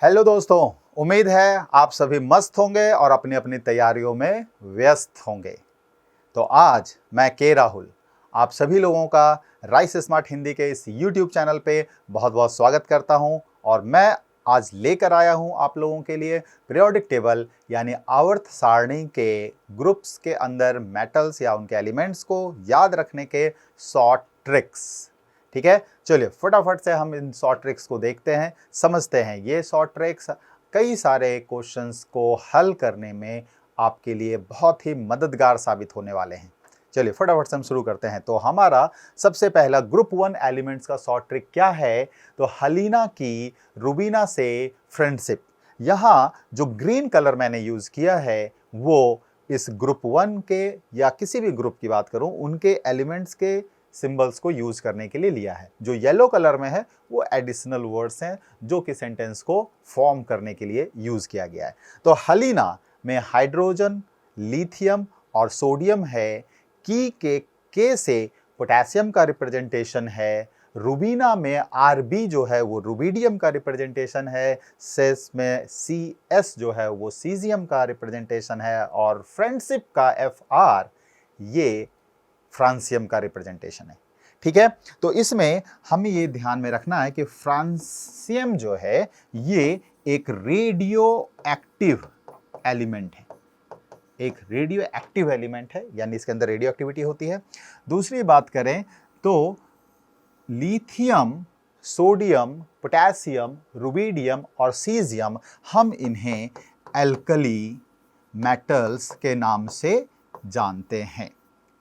Hello दोस्तों, उम्मीद है आप सभी मस्त होंगे और अपनी अपनी तैयारियों में व्यस्त होंगे। तो आज मैं के राहुल आप सभी लोगों का राइस स्मार्ट हिंदी के इस यूट्यूब चैनल पे बहुत बहुत स्वागत करता हूं और मैं आज लेकर आया हूं आप लोगों के लिए पीरियोडिक टेबल यानी आवर्त सारणी के ग्रुप्स के अंदर मेटल्स या उनके एलिमेंट्स को याद रखने के शॉर्ट ट्रिक्स। ठीक है, चलिए फटाफट से हम इन शॉर्ट ट्रिक्स को देखते हैं, समझते हैं। ये शॉर्ट ट्रिक्स कई सारे क्वेश्चंस को हल करने में आपके लिए बहुत ही मददगार साबित होने वाले हैं। चलिए फटाफट से हम शुरू करते हैं। तो हमारा सबसे पहला ग्रुप 1 एलिमेंट्स का शॉर्ट ट्रिक क्या है? तो हलीना की रुबीना से फ्रेंडशिप। यहाँ जो ग्रीन कलर मैंने यूज किया है वो इस ग्रुप 1 के या किसी भी ग्रुप की बात करूं उनके एलिमेंट्स के सिंबल्स को यूज करने के लिए लिया है। जो येलो कलर में है वो एडिशनल वर्ड्स हैं जो कि सेंटेंस को फॉर्म करने के लिए यूज किया गया है। तो हलीना में हाइड्रोजन, लिथियम और सोडियम है। के से पोटेशियम का रिप्रेजेंटेशन है। रुबीना में आरबी जो है वो रुबिडियम का रिप्रेजेंटेशन है। सेस में सी जो है वो सीजियम का रिप्रेजेंटेशन है और फ्रेंडशिप का FR ये फ्रांसियम का रिप्रेजेंटेशन है। ठीक है, तो इसमें हमें ये ध्यान में रखना है कि फ्रांसियम जो है ये एक रेडियो एक्टिव एलिमेंट है। एक रेडियो एक्टिव एलिमेंट है यानी इसके अंदर रेडियो एक्टिविटी होती है। दूसरी बात करें तो लिथियम, सोडियम, पोटेशियम, रुबिडियम और सीजियम हम इन्हें एल्कली मेटल्स के नाम से जानते हैं।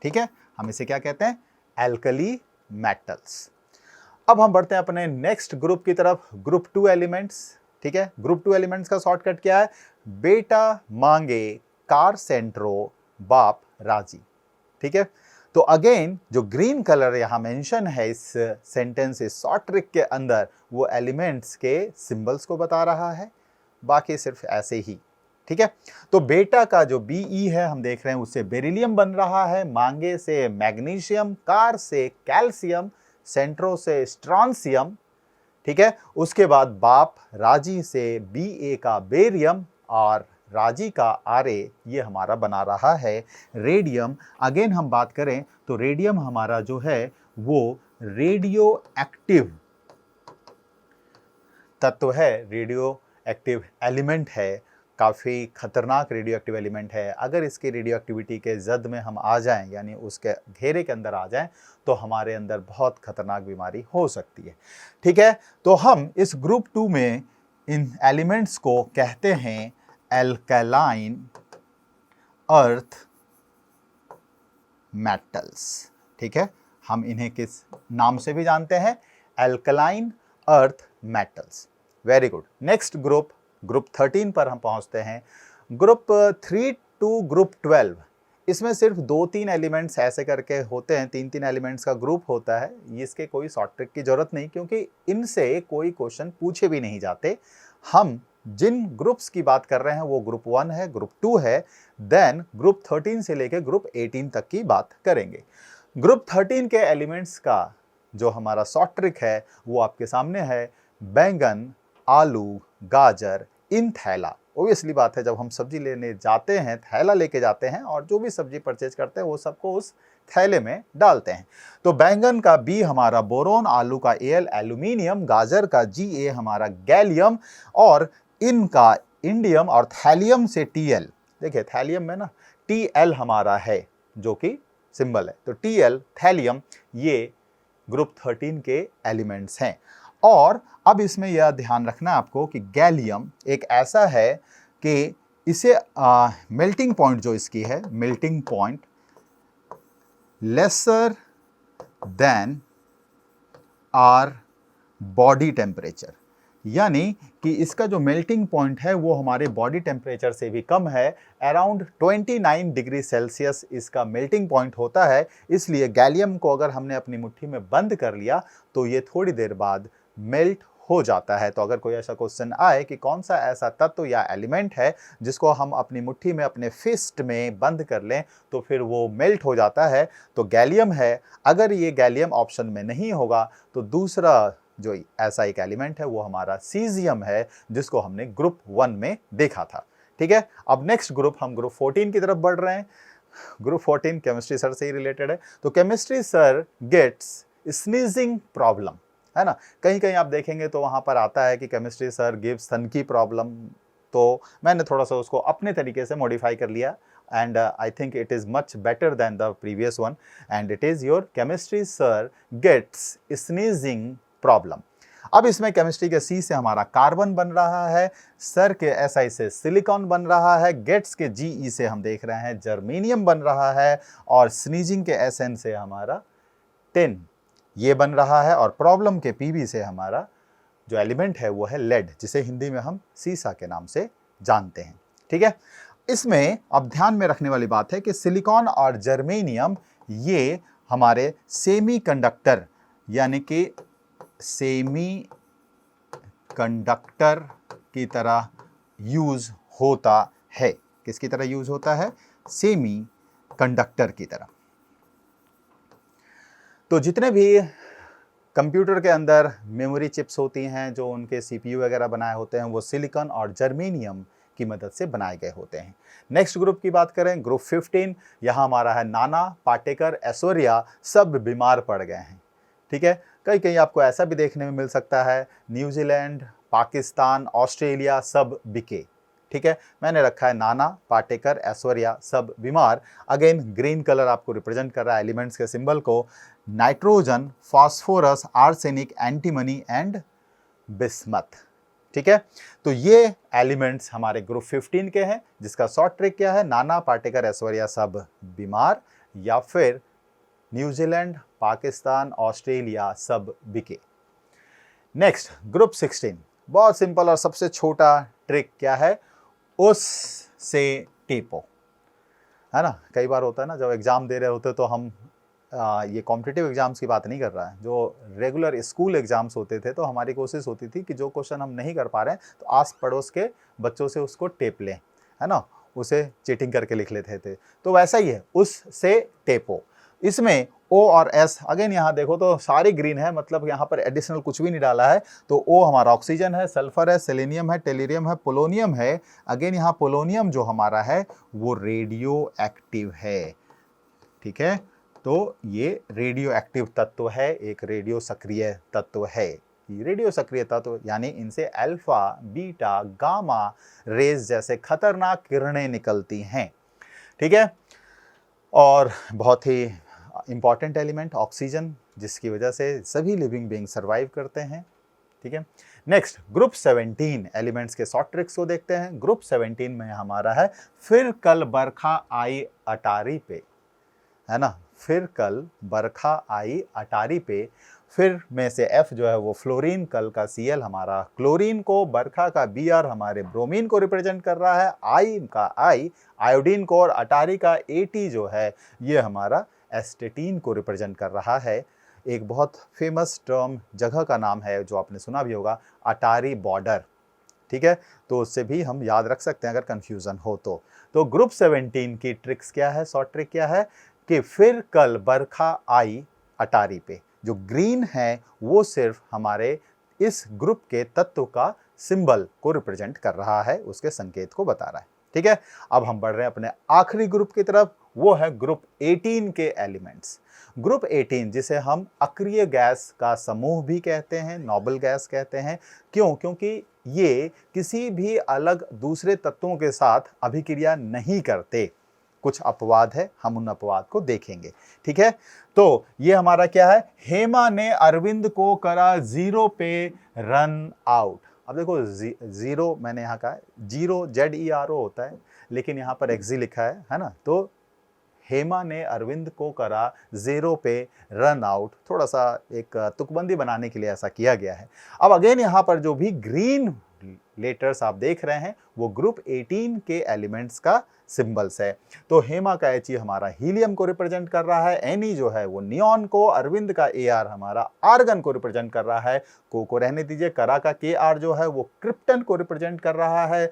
ठीक है, हम इसे क्या कहते हैं? Alkali metals. अब हम बढ़ते हैं अपने नेक्स्ट ग्रुप की तरफ, ग्रुप 2 एलिमेंट्स। ठीक है, ग्रुप 2 एलिमेंट्स का शॉर्टकट क्या है? बेटा मांगे कार सेंट्रो, बाप राजी। ठीक है, तो अगेन जो ग्रीन कलर यहां मेंशन है इस सेंटेंस, इस शॉर्ट ट्रिक के अंदर, वो एलिमेंट्स के सिंबल्स को बता रहा है, बाकी सिर्फ ऐसे ही। ठीक है, तो बेटा का जो Be है हम देख रहे हैं उससे बेरिलियम बन रहा है, मांगे से मैग्नीशियम, कार से कैल्शियम, सेंट्रो से स्ट्रॉन्सियम। ठीक है, उसके बाद बाप राजी से Ba का बेरियम और राजी का Ra ये हमारा बना रहा है रेडियम। अगेन हम बात करें तो रेडियम हमारा जो है वो रेडियो एक्टिव तत्व है, रेडियो एक्टिव एलिमेंट है, काफ़ी खतरनाक रेडियो एक्टिव एलिमेंट है। अगर इसकी रेडियो एक्टिविटी के जद में हम आ जाएं यानी उसके घेरे के अंदर आ जाएं तो हमारे अंदर बहुत खतरनाक बीमारी हो सकती है। ठीक है, तो हम इस ग्रुप 2 में इन एलिमेंट्स को कहते हैं एल्कलाइन अर्थ मेटल्स। ठीक है, हम इन्हें किस नाम से भी जानते हैं? Alkaline earth metals. Very good. Next group 13 पर हम पहुंचते हैं। ग्रुप 3 टू ग्रुप 12, इसमें सिर्फ 2-3 एलिमेंट्स ऐसे करके होते हैं, 3-3 एलिमेंट्स का ग्रुप होता है। इसके कोई शॉर्ट ट्रिक की जरूरत नहीं क्योंकि इनसे कोई क्वेश्चन पूछे भी नहीं जाते। हम जिन ग्रुप्स की बात कर रहे हैं वो ग्रुप 1 है, ग्रुप 2 है, देन ग्रुप 13 से लेकर ग्रुप 18 तक की बात करेंगे। ग्रुप 13 के एलिमेंट्स का जो हमारा शॉर्ट ट्रिक है वो आपके सामने है। बैंगन, आलू, गाजर इन थैला। ओबियसली बात है, जब हम सब्जी लेने जाते हैं थैला लेके जाते हैं और जो भी सब्जी परचेज करते हैं वो सबको उस थैले में डालते हैं। तो बैंगन का B हमारा बोरोन, आलू का Al एल्यूमिनियम, गाजर का Ga हमारा गैलियम और इनका इंडियम और थैलियम से Tl। देखिए थैलियम में ना Tl हमारा है जो कि सिंबल है, तो Tl थैलियम ये ग्रुप 13 के एलिमेंट्स हैं। और अब इसमें यह ध्यान रखना आपको कि गैलियम एक ऐसा है कि इसे मेल्टिंग पॉइंट जो इसकी है, melting point lesser than our body temperature, यानी कि इसका जो मेल्टिंग पॉइंट है वो हमारे बॉडी टेम्परेचर से भी कम है। अराउंड 29 डिग्री सेल्सियस इसका मेल्टिंग पॉइंट होता है। इसलिए गैलियम को अगर हमने अपनी मुट्ठी में बंद कर लिया तो ये थोड़ी देर बाद मेल्ट हो जाता है। तो अगर कोई ऐसा क्वेश्चन आए कि कौन सा ऐसा तत्व या एलिमेंट है जिसको हम अपनी मुट्ठी में, अपने फिस्ट में बंद कर लें तो फिर वो मेल्ट हो जाता है, तो गैलियम है। अगर ये गैलियम ऑप्शन में नहीं होगा तो दूसरा जो ऐसा एक एलिमेंट है वो हमारा सीजियम है, जिसको हमने ग्रुप 1 में देखा था। ठीक है, अब नेक्स्ट ग्रुप हम ग्रुप 14 की तरफ बढ़ रहे हैं। ग्रुप 14 केमिस्ट्री सर से ही रिलेटेड है। तो chemistry sir gets sneezing problem, है ना। कहीं कहीं आप देखेंगे तो वहां पर आता है कि केमिस्ट्री सर गिव्स सनकी प्रॉब्लम, तो मैंने थोड़ा सा उसको अपने तरीके से मॉडिफाई कर लिया, and I think it is much better than the previous one, and it is your chemistry sir gets sneezing problem। अब इसमें केमिस्ट्री के सी से हमारा कार्बन बन रहा है, सर के एसआई से सिलिकॉन बन रहा है, गेट्स के जीई से हम देख रहे हैं जर्मेनियम बन रहा है, और स्नीजिंग के एसएन से हमारा टिन ये बन रहा है, और प्रॉब्लम के पीबी से हमारा जो एलिमेंट है वो है लेड, जिसे हिंदी में हम सीसा के नाम से जानते हैं। ठीक है, इसमें अब ध्यान में रखने वाली बात है कि सिलिकॉन और जर्मेनियम ये हमारे सेमीकंडक्टर यानी कि सेमी कंडक्टर की तरह यूज होता है। किसकी तरह यूज होता है? सेमी कंडक्टर की तरह। तो जितने भी कंप्यूटर के अंदर मेमोरी चिप्स होती हैं, जो उनके सीपीयू वगैरह बनाए होते हैं, वो सिलिकॉन और जर्मेनियम की मदद से बनाए गए होते हैं। नेक्स्ट ग्रुप की बात करें, ग्रुप 15, यहाँ हमारा है नाना, पाटेकर, ऐश्वर्या सब बीमार पड़ गए हैं। ठीक है, कहीं कहीं आपको ऐसा भी देखने में मिल सकता है, न्यूजीलैंड, पाकिस्तान, ऑस्ट्रेलिया सब बिके। ठीक है, मैंने रखा है नाना, पाटेकर, ऐश्वर्या सब बीमार। अगेन ग्रीन कलर आपको रिप्रेजेंट कर रहा है एलिमेंट्स के सिंबल को, nitrogen, phosphorus, arsenic, antimony and bismuth. ठीक है, तो ये एलिमेंट्स हमारे ग्रुप 15 के हैं, जिसका शॉर्ट ट्रिक क्या है? नाना, पाटेकर, ऐश्वर्या सब बीमार, या फिर न्यूजीलैंड, पाकिस्तान, ऑस्ट्रेलिया सब बिके। नेक्स्ट ग्रुप 16, बहुत सिंपल और सबसे छोटा ट्रिक क्या है? उस से टेपो, है ना। कई बार होता है ना, जब एग्जाम दे रहे होते तो हम ये कॉम्पिटिटिव एग्जाम्स की बात नहीं कर रहा है, जो रेगुलर स्कूल एग्जाम्स होते थे, तो हमारी कोशिश होती थी कि जो क्वेश्चन हम नहीं कर पा रहे हैं तो आस पड़ोस के बच्चों से उसको टेप लें, है ना, उसे चीटिंग करके लिख लेते थे। तो वैसा ही है, उस से टेपो। इसमें ओ और एस, अगेन यहाँ देखो तो सारी ग्रीन है, मतलब यहाँ पर एडिशनल कुछ भी नहीं डाला है। तो ओ हमारा ऑक्सीजन है, सल्फर है, सेलेनियम है, टेलीरियम है, पोलोनियम है। अगेन यहाँ पोलोनियम जो हमारा है वो रेडियो एक्टिव है। ठीक है, तो ये रेडियो एक्टिव तत्व है, एक रेडियो सक्रिय तत्व है। रेडियो सक्रिय तत्व यानी इनसे अल्फा, बीटा, गामा रेज जैसे खतरनाक किरणें निकलती हैं। ठीक है, और बहुत ही इंपॉर्टेंट एलिमेंट ऑक्सीजन, जिसकी वजह से सभी लिविंग बीइंग सर्वाइव करते हैं। ठीक है, नेक्स्ट ग्रुप 17 एलिमेंट्स के शॉर्ट ट्रिक्स को देखते हैं। ग्रुप 17 में हमारा है फिर कल बरखा आई अटारी पे, है ना, फिर कल बरखा आई अटारी पे। फिर में से F जो है वो फ्लोरीन, कल का Cl हमारा क्लोरीन को, बरखा का Br हमारे ब्रोमीन को रिप्रेजेंट कर रहा है, I का I आयोडीन को, और अटारी का At जो है ये हमारा एस्टेटीन को रिप्रेजेंट कर रहा है। एक बहुत फेमस टर्म जगह का नाम है जो आपने सुना भी होगा, अटारी बॉर्डर। ठीक है, तो उससे भी हम याद रख सकते हैं अगर कंफ्यूजन हो तो ग्रुप 17 की ट्रिक्स क्या है, शॉर्ट ट्रिक क्या है कि फिर कल बरखा आई अटारी पे। जो ग्रीन है वो सिर्फ हमारे इस ग्रुप के तत्व का सिंबल को रिप्रेजेंट कर रहा है, उसके संकेत को बता रहा है। ठीक है, अब हम बढ़ रहे हैं अपने आखिरी ग्रुप की तरफ, वो है ग्रुप 18 के एलिमेंट्स। ग्रुप 18 जिसे हम अक्रिय गैस का समूह भी कहते हैं, नोबल गैस कहते हैं। क्यों? क्योंकि ये किसी भी अलग दूसरे तत्वों के साथ अभिक्रिया नहीं करते। कुछ अपवाद है, हम उन अपवाद को देखेंगे। ठीक है, तो ये हमारा क्या है? हेमा ने अरविंद को करा 0 पे रन आउट। अब देखो जीरो मैंने यहाँ कहा जीरो ZERO होता है, लेकिन यहाँ पर एक्जी लिखा है ना। तो हेमा ने अरविंद को करा 0 पे रन आउट, थोड़ा सा एक तुकबंदी बनाने के लिए ऐसा किया गया है। अब अगेन यहाँ पर जो भी ग्रीन लेटर्स आप देख रहे हैं वो ग्रुप 18 के एलिमेंट्स का सिंबल्स है। तो हेमा का He हमारा हीलियम को रिप्रेजेंट कर रहा है, Ne जो है वो नियॉन को, अरविंद का Ar हमारा आर्गन को रिप्रेजेंट कर रहा है, को रहने दीजिए, करा का Kr जो है वो क्रिप्टन को रिप्रेजेंट कर रहा है,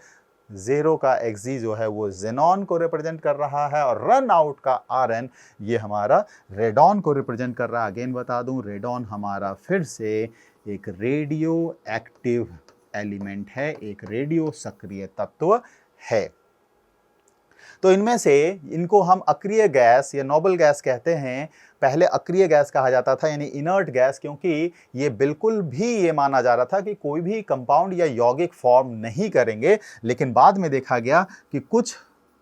0 का Xg जो है वो जेनॉन को रिप्रेजेंट कर रहा है, और रन आउट का Rn ये हमारा रेडॉन को रिप्रेजेंट कर रहा है। अगेन बता दूं, रेडॉन हमारा फिर से एक रेडियो एक्टिव एलिमेंट है, एक रेडियो सक्रिय तत्व है। तो इनमें से इनको हम अक्रिय गैस या नोबल गैस कहते हैं। पहले अक्रिय गैस कहा जाता था, यानी इनर्ट गैस, क्योंकि ये बिल्कुल भी ये माना जा रहा था कि कोई भी कंपाउंड या यौगिक फॉर्म नहीं करेंगे। लेकिन बाद में देखा गया कि कुछ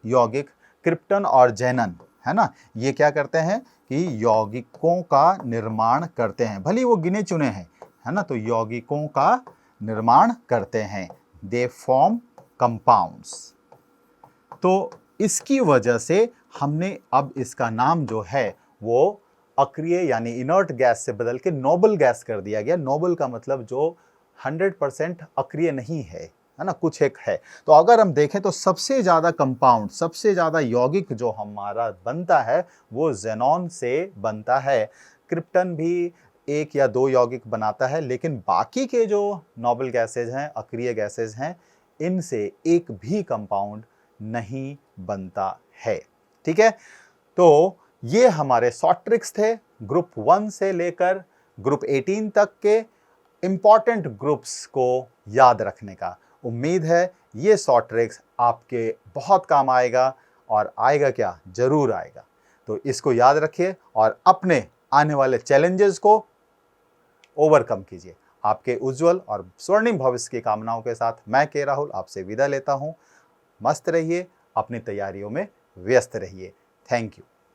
यौगिक क्रिप्टन और ज़ेनन, है ना, ये क्या करते हैं कि यौगिकों का निर्माण करते हैं। भले वो गिने चुने हैं, है ना, तो यौगिकों का निर्माण करते हैं। They form compounds. तो इसकी वजह से हमने अब इसका नाम जो है वो अक्रिय यानी इनर्ट गैस से बदल के नोबल गैस कर दिया गया। नोबल का मतलब जो 100% अक्रिय नहीं है ना, कुछ एक है। तो अगर हम देखें तो सबसे ज़्यादा कंपाउंड, सबसे ज़्यादा यौगिक जो हमारा बनता है वो ज़ेनॉन से बनता है। क्रिप्टन भी 1 या 2 यौगिक बनाता है, लेकिन बाकी के जो नोबल गैसेज हैं, अक्रिय गैसेज हैं, इनसे एक भी कंपाउंड नहीं बनता है। ठीक है, तो ये हमारे शॉर्ट ट्रिक्स थे ग्रुप 1 से लेकर ग्रुप 18 तक के इंपॉर्टेंट ग्रुप्स को याद रखने का। उम्मीद है ये शॉर्ट ट्रिक्स आपके बहुत काम आएगा, और आएगा क्या, जरूर आएगा। तो इसको याद रखिए और अपने आने वाले चैलेंजेस को ओवरकम कीजिए। आपके उज्जवल और स्वर्णिम भविष्य की कामनाओं के साथ मैं के राहुल आपसे विदा लेता हूं। मस्त रहिए, अपनी तैयारियों में व्यस्त रहिए। Thank you.